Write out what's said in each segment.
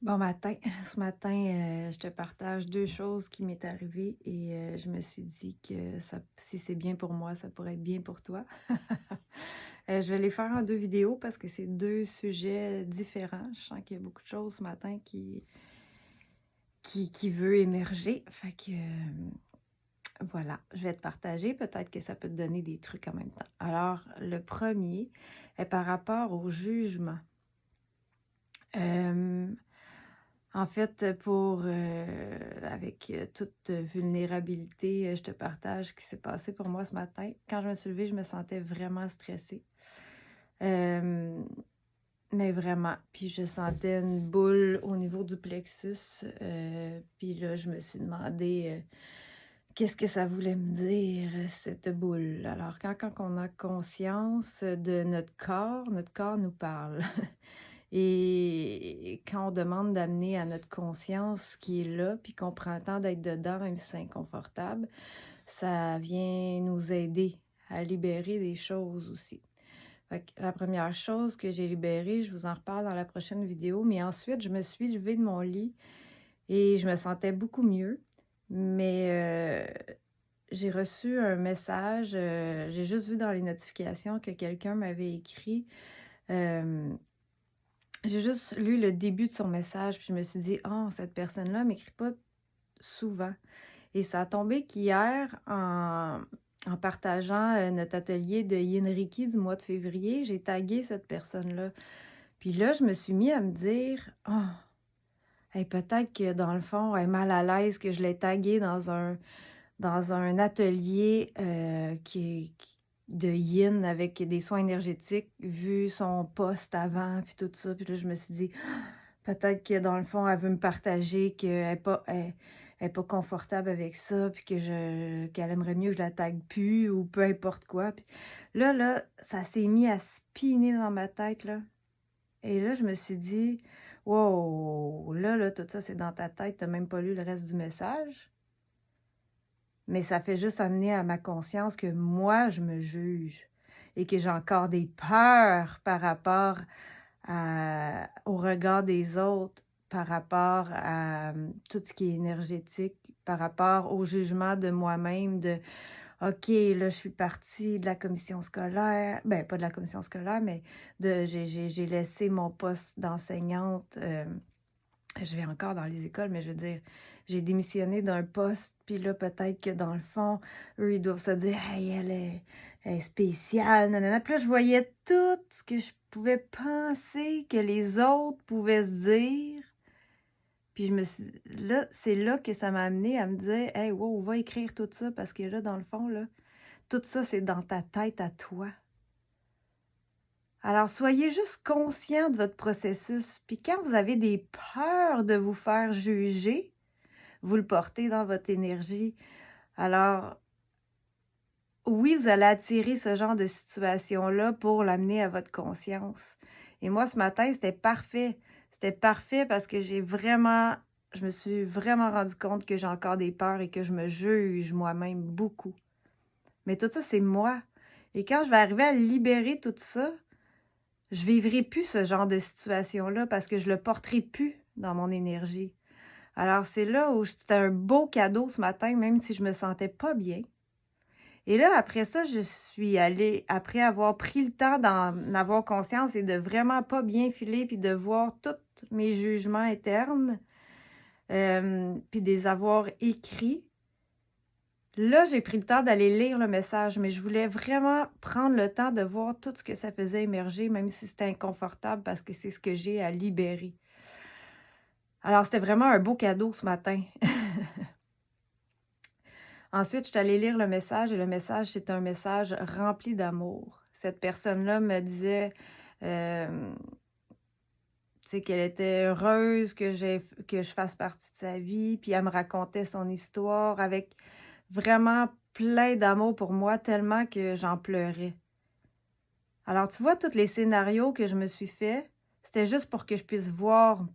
Bon matin. Ce matin, je te partage 2 choses qui m'est arrivées et je me suis dit que si c'est bien pour moi, ça pourrait être bien pour toi. Je vais les faire en 2 vidéos parce que c'est 2 sujets différents. Je sens qu'il y a beaucoup de choses ce matin qui veut émerger. Fait que, voilà, je vais te partager. Peut-être que ça peut te donner des trucs en même temps. Alors, le premier est par rapport au jugement. Hem En fait, avec toute vulnérabilité, je te partage ce qui s'est passé pour moi ce matin. Quand je me suis levée, je me sentais vraiment stressée. Hem, mais vraiment. Puis je sentais une boule au niveau du plexus. Puis là, je me suis demandé, qu'est-ce que ça voulait me dire, cette boule? Alors quand on a conscience de notre corps nous parle. Et quand on demande d'amener à notre conscience ce qui est là, puis qu'on prend le temps d'être dedans, même si c'est inconfortable, ça vient nous aider à libérer des choses aussi. Fait que la première chose que j'ai libérée, je vous en reparle dans la prochaine vidéo, mais ensuite, je me suis levée de mon lit et je me sentais beaucoup mieux. Mais j'ai reçu un message, j'ai juste vu dans les notifications que quelqu'un m'avait écrit. J'ai juste lu le début de son message, puis je me suis dit: «Oh, cette personne-là m'écrit pas souvent» et ça a tombé qu'hier, en partageant, notre atelier de Yin Reiki du mois de février, j'ai tagué cette personne-là. Puis là, je me suis mis à me dire: «Oh, peut-être que dans le fond, elle est mal à l'aise que je l'ai taguée dans un atelier, qui de yin avec des soins énergétiques, vu son post avant puis tout ça». Puis là, je me suis dit: «Peut-être que dans le fond, elle veut me partager qu'elle est pas confortable avec ça, puis qu'elle aimerait mieux que je la tague plus ou peu importe quoi». Puis là, ça s'est mis à spinner dans ma tête, là et là, je me suis dit: «Wow, là, tout ça, c'est dans ta tête, tu même pas lu le reste du message». Mais ça fait juste amener à ma conscience que moi, je me juge et que j'ai encore des peurs par rapport au regard des autres, par rapport à, tout ce qui est énergétique, par rapport au jugement de moi-même de: «OK, là, je suis partie de la commission scolaire», ben, pas de la commission scolaire, mais j'ai laissé mon poste d'enseignante, je vais encore dans les écoles, mais je veux dire, j'ai démissionné d'un poste, puis là, peut-être que dans le fond, eux, ils doivent se dire: «Hey, elle est spéciale, nanana». Puis là, je voyais tout ce que je pouvais penser que les autres pouvaient se dire, puis je me suis là, c'est là que ça m'a amené à me dire: «Hey, wow, va écrire tout ça parce que là, dans le fond, là, tout ça, c'est dans ta tête à toi». Alors, soyez juste conscient de votre processus, puis quand vous avez des peurs de vous faire juger, vous le portez dans votre énergie. Alors, oui, vous allez attirer ce genre de situation-là pour l'amener à votre conscience. Et moi, ce matin, c'était parfait. C'était parfait parce que je me suis vraiment rendu compte que j'ai encore des peurs et que je me juge moi-même beaucoup. Mais tout ça, c'est moi. Et quand je vais arriver à libérer tout ça, je vivrai plus ce genre de situation-là parce que je le porterai plus dans mon énergie. Alors c'est là où c'était un beau cadeau ce matin, même si je me sentais pas bien. Et là, après ça, je suis allée, après avoir pris le temps d'en avoir conscience et de vraiment pas bien filer, puis de voir tous mes jugements internes, puis de les avoir écrits. Là, j'ai pris le temps d'aller lire le message, mais je voulais vraiment prendre le temps de voir tout ce que ça faisait émerger, même si c'était inconfortable, parce que c'est ce que j'ai à libérer. Alors, c'était vraiment un beau cadeau ce matin. Ensuite, je suis allée lire le message et le message, c'était un message rempli d'amour. Cette personne-là me disait, hem, tu sais, qu'elle était heureuse que je fasse partie de sa vie, puis elle me racontait son histoire avec vraiment plein d'amour pour moi, tellement que j'en pleurais. Alors, tu vois, tous les scénarios que je me suis fait, c'était juste pour que je puisse voir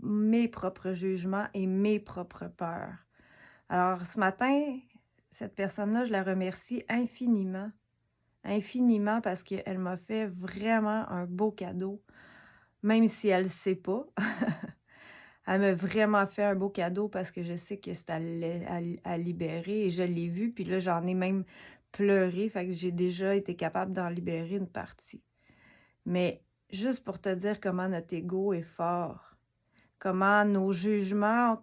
mes propres jugements et mes propres peurs. Alors, ce matin, cette personne-là, je la remercie infiniment, infiniment parce qu'elle m'a fait vraiment un beau cadeau, même si elle ne sait pas. Elle m'a vraiment fait un beau cadeau parce que je sais que c'est à libérer et je l'ai vu. Puis là, j'en ai même pleuré. Fait que j'ai déjà été capable d'en libérer une partie. Mais juste pour te dire comment notre ego est fort, comment nos jugements,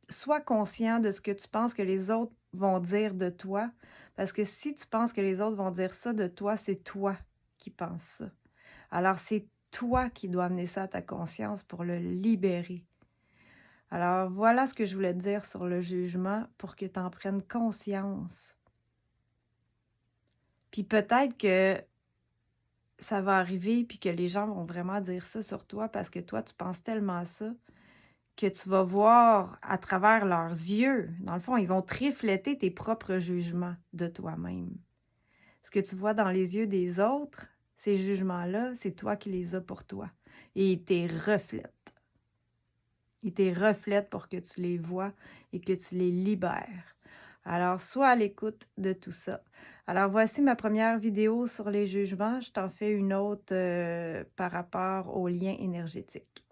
sois conscient de ce que tu penses que les autres vont dire de toi. Parce que si tu penses que les autres vont dire ça de toi, c'est toi qui penses ça. Alors, c'est toi qui dois amener ça à ta conscience pour le libérer. Alors, voilà ce que je voulais te dire sur le jugement pour que tu en prennes conscience. Puis peut-être que ça va arriver puis que les gens vont vraiment dire ça sur toi parce que toi, tu penses tellement ça que tu vas voir à travers leurs yeux. Dans le fond, ils vont te refléter tes propres jugements de toi-même. Ce que tu vois dans les yeux des autres, ces jugements-là, c'est toi qui les as pour toi. Et ils te reflètent. Ils te reflètent pour que tu les vois et que tu les libères. Alors, sois à l'écoute de tout ça. Alors, voici ma première vidéo sur les jugements. Je t'en fais une autre par rapport aux liens énergétiques.